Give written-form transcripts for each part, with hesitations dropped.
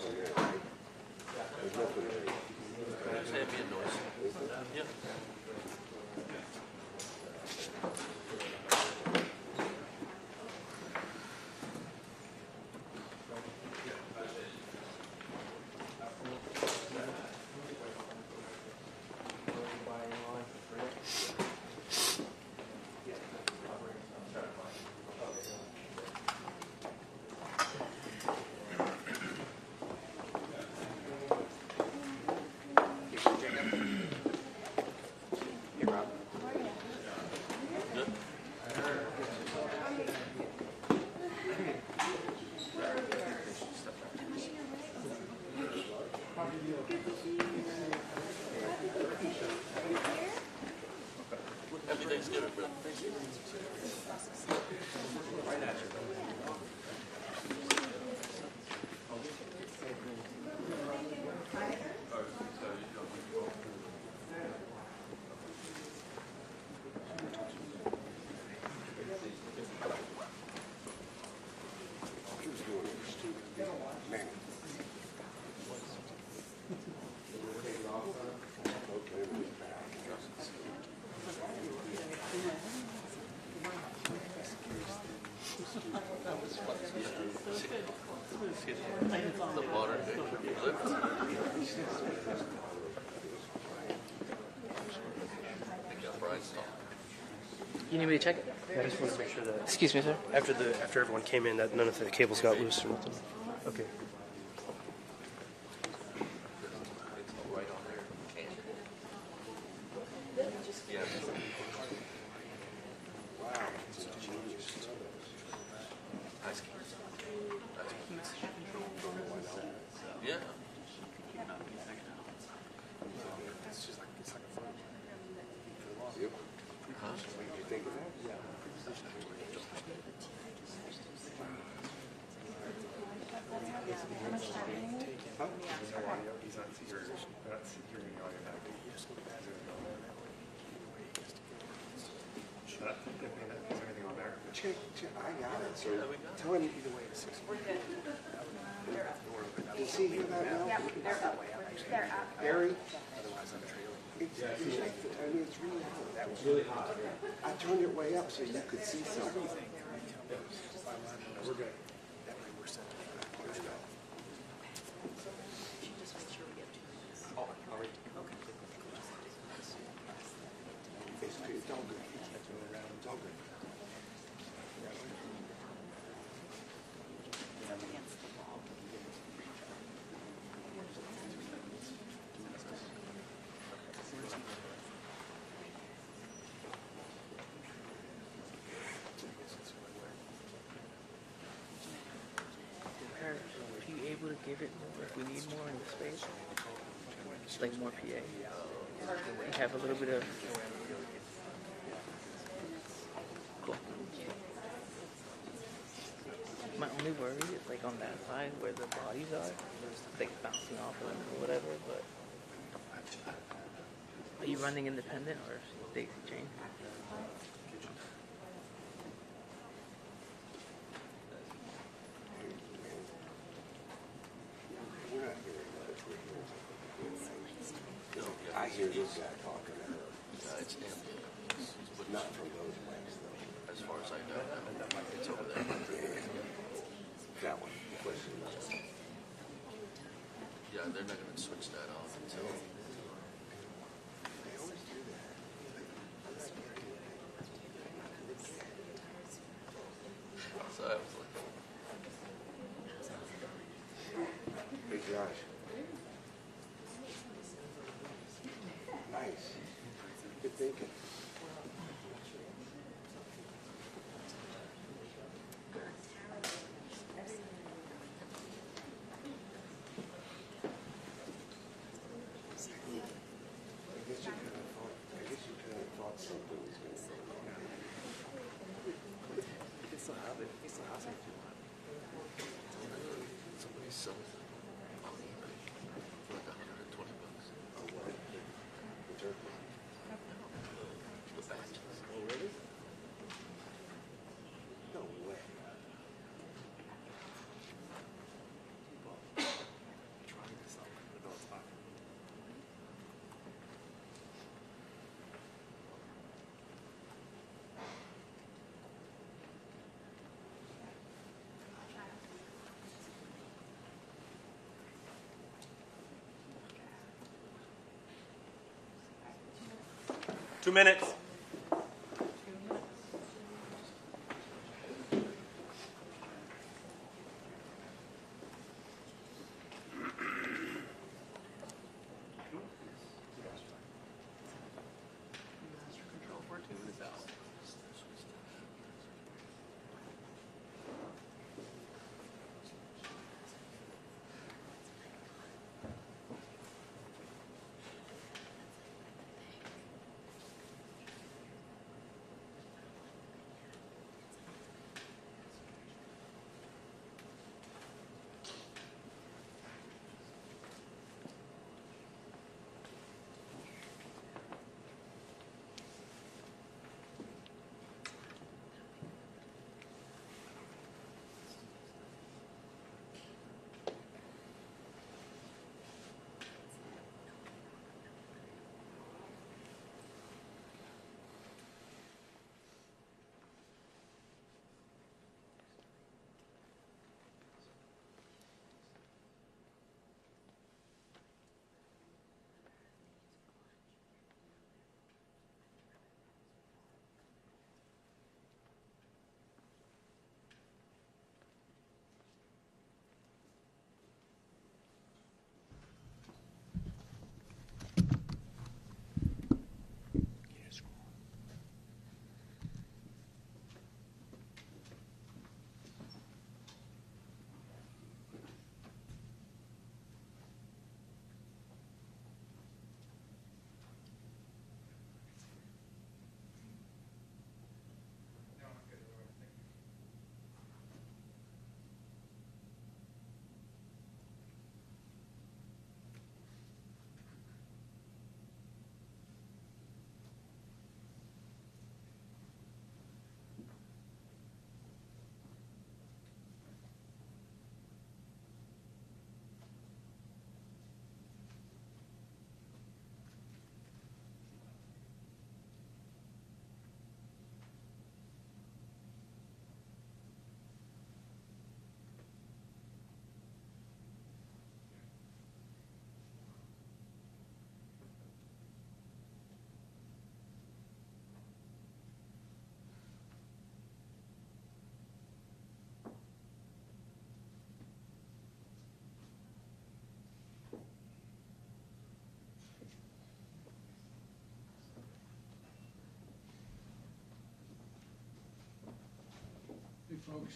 nothing there, right? There's nothing there. There's ambient noise. Yeah. Happy Thanksgiving, bro. The water lift. You need me to check it? Yeah, I just want to make sure that Excuse me, sir. after everyone came in, that none of the cables got loose or nothing. Okay. Yeah. Yep. You think of that? Yeah. Check, I got it. So tell him either way to 6. Does he hear that now? Yeah, they're up. They're up. Barry? Otherwise I'm trailing. I mean, it's really hot. That was really hot. I turned it way up so you could see something. We're good. That way we're set. Let's go. Just make sure we get 2 minutes. Oh, all right. Okay. It's all good. It's all good. It's up against the wall. Are you able to give it more if we need more in the space? Just like more PA. You have a little bit of... Cool. My only worry is like on that side where the bodies are, like bouncing off of them or whatever, but... Are you running independent or daisy chain? We're not hearing much. We're hearing something. I hear this guy talking at her. It's ambient. But not from those ways, though. As far as I know, it's over there. That one. Question. Yeah, they're not going to switch that off until. They always do that. So I was like, Hey, Josh. Nice. Good thinking. I guess you kind of thought something was going to happen. You can still have it. You can still have it if you want. somebody's selling it on eBay for like $120. Oh, what? The turkey? The batches. Oh, really? No way. 2 minutes. Hey, folks.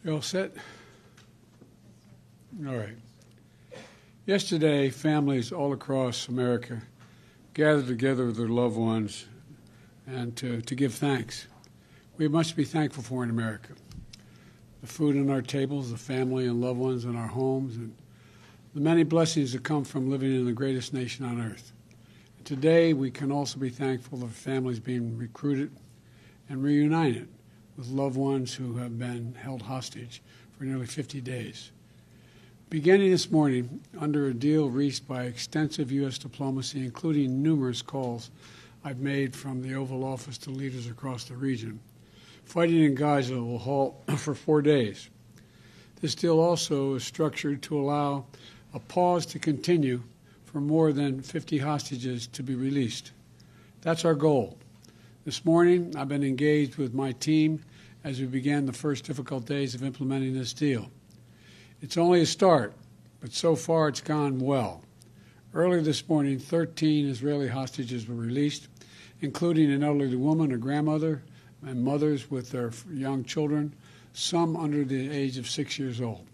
You all set? All right. Yesterday, families all across America gathered together with their loved ones and to give thanks. We have much to be thankful for in America. The food on our tables, the family and loved ones in our homes, and the many blessings that come from living in the greatest nation on earth. Today, we can also be thankful for families being recruited and reunited with loved ones who have been held hostage for nearly 50 days. Beginning this morning, under a deal reached by extensive U.S. diplomacy, including numerous calls I've made from the Oval Office to leaders across the region, fighting in Gaza will halt for 4 days. This deal also is structured to allow a pause to continue for more than 50 hostages to be released. That's our goal. This morning, I've been engaged with my team as we began the first difficult days of implementing this deal. It's only a start, but so far it's gone well. Earlier this morning, 13 Israeli hostages were released, including an elderly woman, a grandmother, and mothers with their young children, some under the age of 6 years old.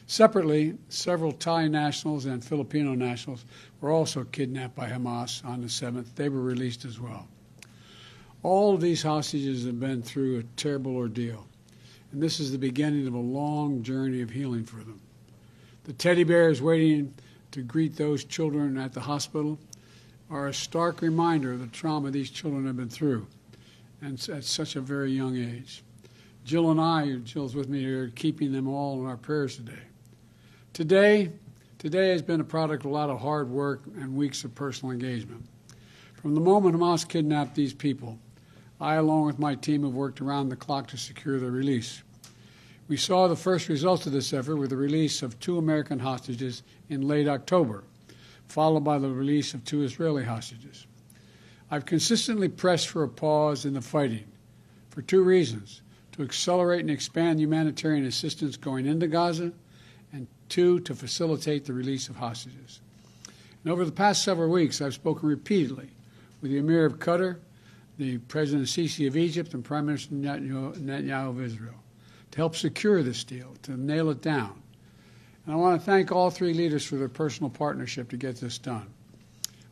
Separately, several Thai nationals and Filipino nationals were also kidnapped by Hamas on the 7th. They were released as well. All of these hostages have been through a terrible ordeal, and this is the beginning of a long journey of healing for them. The teddy bears waiting to greet those children at the hospital are a stark reminder of the trauma these children have been through, and at such a very young age. Jill and I, Jill's with me here, keeping them all in our prayers today. Today has been a product of a lot of hard work and weeks of personal engagement. From the moment Hamas kidnapped these people, I, along with my team, have worked around the clock to secure their release. We saw the first results of this effort with the release of 2 American hostages in late October, followed by the release of 2 Israeli hostages. I've consistently pressed for a pause in the fighting for 2 reasons: to accelerate and expand humanitarian assistance going into Gaza, and 2, to facilitate the release of hostages. And over the past several weeks, I've spoken repeatedly with the Emir of Qatar, the President Sisi of Egypt, and Prime Minister Netanyahu of Israel to help secure this deal, to nail it down. And I want to thank all 3 leaders for their personal partnership to get this done.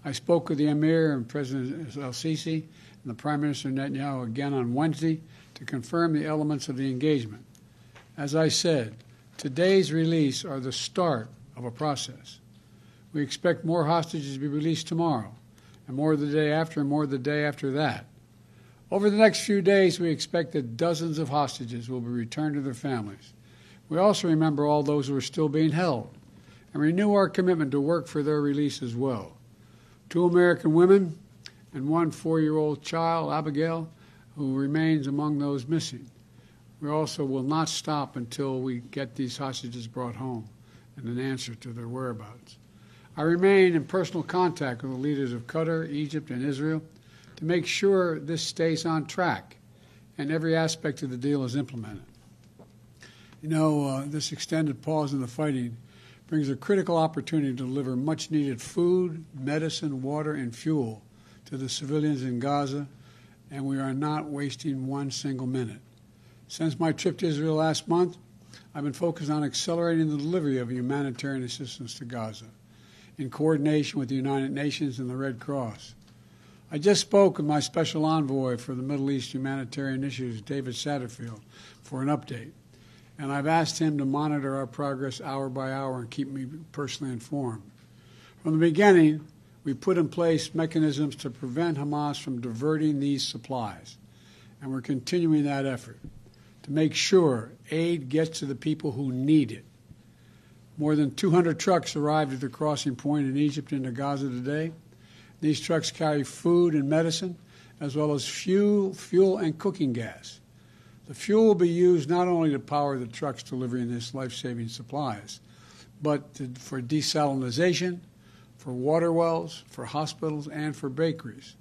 I spoke with the Emir and President al-Sisi and the Prime Minister Netanyahu again on Wednesday to confirm the elements of the engagement. As I said, today's release are the start of a process. We expect more hostages to be released tomorrow, and more the day after, and more the day after that. Over the next few days, we expect that dozens of hostages will be returned to their families. We also remember all those who are still being held and renew our commitment to work for their release as well. 2 American women and 1 4-year-old child, Abigail, who remains among those missing. We also will not stop until we get these hostages brought home and an answer to their whereabouts. I remain in personal contact with the leaders of Qatar, Egypt, and Israel to make sure this stays on track and every aspect of the deal is implemented. You know, this extended pause in the fighting brings a critical opportunity to deliver much-needed food, medicine, water, and fuel to the civilians in Gaza, and we are not wasting 1 single minute. Since my trip to Israel last month, I've been focused on accelerating the delivery of humanitarian assistance to Gaza in coordination with the United Nations and the Red Cross. I just spoke with my special envoy for the Middle East humanitarian issues, David Satterfield, for an update. And I've asked him to monitor our progress hour by hour and keep me personally informed. From the beginning, we put in place mechanisms to prevent Hamas from diverting these supplies. And we're continuing that effort to make sure aid gets to the people who need it. More than 200 trucks arrived at the crossing point in Egypt into Gaza today. These trucks carry food and medicine, as well as fuel and cooking gas. The fuel will be used not only to power the trucks delivering this life-saving supplies, but for desalinization, for water wells, for hospitals, and for bakeries.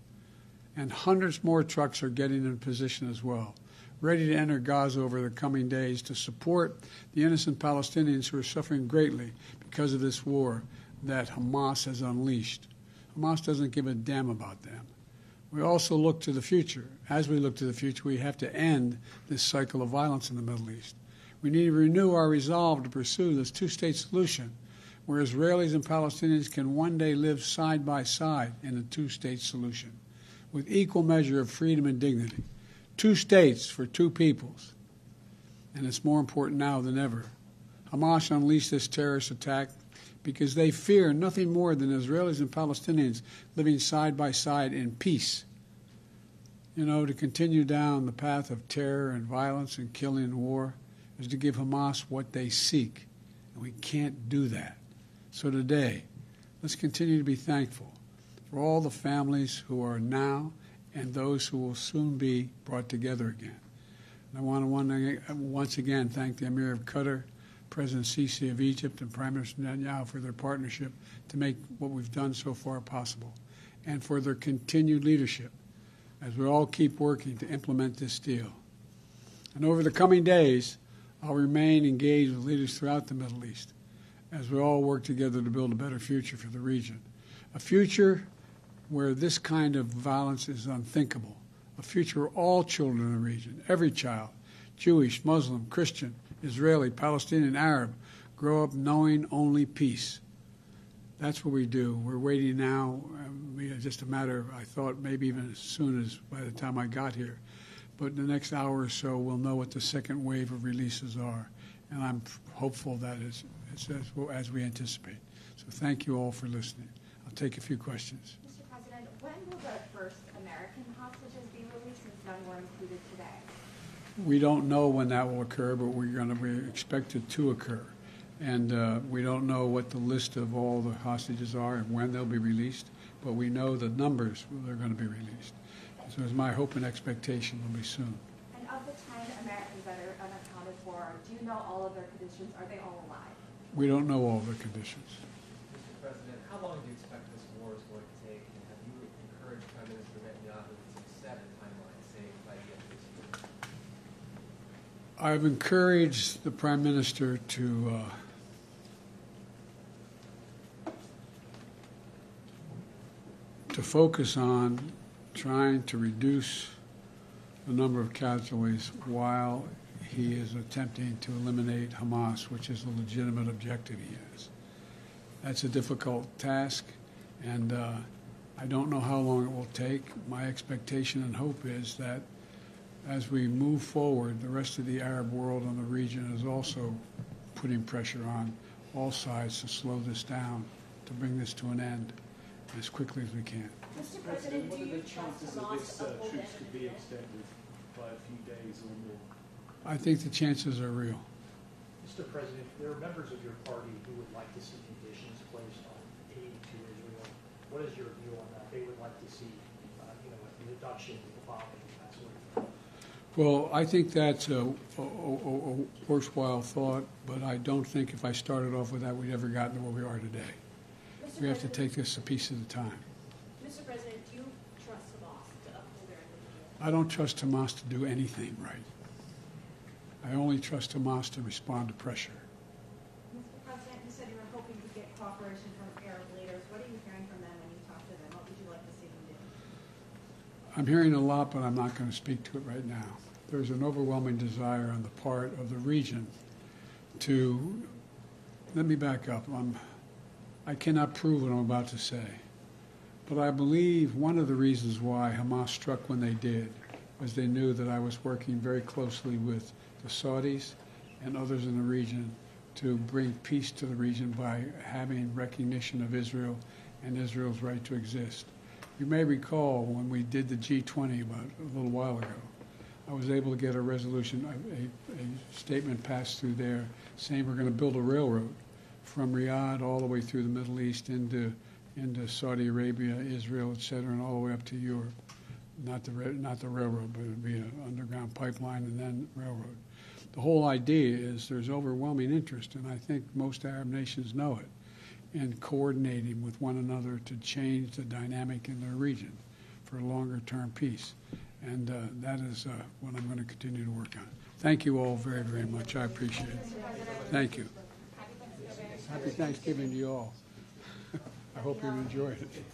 And hundreds more trucks are getting in position as well, ready to enter Gaza over the coming days to support the innocent Palestinians who are suffering greatly because of this war that Hamas has unleashed. Hamas doesn't give a damn about them. We also look to the future. As we look to the future, we have to end this cycle of violence in the Middle East. We need to renew our resolve to pursue this 2-state solution where Israelis and Palestinians can one day live side by side in a 2-state solution with equal measure of freedom and dignity. 2 states for 2 peoples. And it's more important now than ever. Hamas unleashed this terrorist attack because they fear nothing more than Israelis and Palestinians living side by side in peace. You know, to continue down the path of terror and violence and killing and war is to give Hamas what they seek. And we can't do that. So today, let's continue to be thankful for all the families who are now and those who will soon be brought together again. And I want to once again thank the Emir of Qatar, President Sisi of Egypt, and Prime Minister Netanyahu for their partnership to make what we've done so far possible, and for their continued leadership as we all keep working to implement this deal. And over the coming days, I'll remain engaged with leaders throughout the Middle East as we all work together to build a better future for the region, a future where this kind of violence is unthinkable, a future where all children in the region, every child, Jewish, Muslim, Christian, Israeli, Palestinian, Arab, grow up knowing only peace. That's what we do. We're waiting now. Just a matter of, I thought, maybe even as soon as by the time I got here. But in the next hour or so, we'll know what the second wave of releases are. And I'm hopeful that it's as we anticipate. So thank you all for listening. I'll take a few questions. Mr. President, when will the first American hostages be released since none were included today? We don't know when that will occur, but we expect it to occur. And we don't know what the list of all the hostages are and when they'll be released, but we know the numbers that are going to be released. So it's my hope and expectation will be soon. And of the 10 Americans that are unaccounted before. Do you know all of their conditions? Are they all alive? We don't know all the conditions. Mr. President, how long do you expect this war is going to take, and have you encouraged Prime Minister Netanyahu to set a timeline, say, by the end of this year? I've encouraged the Prime Minister to focus on trying to reduce the number of casualties while he is attempting to eliminate Hamas, which is a legitimate objective he has. That's a difficult task, and I don't know how long it will take. My expectation and hope is that as we move forward, the rest of the Arab world and the region is also putting pressure on all sides to slow this down, to bring this to an end as quickly as we can. Mr. President, do you trust Hamas to uphold troops could be extended by a few days or more? I think the chances are real. Mr. President, there are members of your party who would like to see conditions placed on aid to Israel. What is your view on that? They would like to see, a reduction of the bombing and that sort of thing. Well, I think that's a worthwhile thought, but I don't think if I started off with that, we'd ever gotten to where we are today. We have to take this a piece at a time. Mr. President, do you trust Hamas to uphold their end of the deal? I don't trust Hamas to do anything right. I only trust Hamas to respond to pressure. Mr. President, you said you were hoping to get cooperation from Arab leaders. What are you hearing from them when you talk to them? What would you like to see them do? I'm hearing a lot, but I'm not going to speak to it right now. There's an overwhelming desire on the part of the region to, let me back up. I cannot prove what I'm about to say, but I believe one of the reasons why Hamas struck when they did was they knew that I was working very closely with the Saudis and others in the region to bring peace to the region by having recognition of Israel and Israel's right to exist. You may recall when we did the G20 about a little while ago, I was able to get a resolution, a statement passed through there saying we're going to build a railroad from Riyadh all the way through the Middle East into Saudi Arabia, Israel, et cetera, and all the way up to Europe. Not the railroad, but it would be an underground pipeline and then railroad. The whole idea is there's overwhelming interest, and I think most Arab nations know it, in coordinating with one another to change the dynamic in their region for a longer-term peace. And that is what I'm going to continue to work on. Thank you all very, very much. I appreciate it. Thank you. Happy Thanksgiving to you all. I hope you enjoyed it.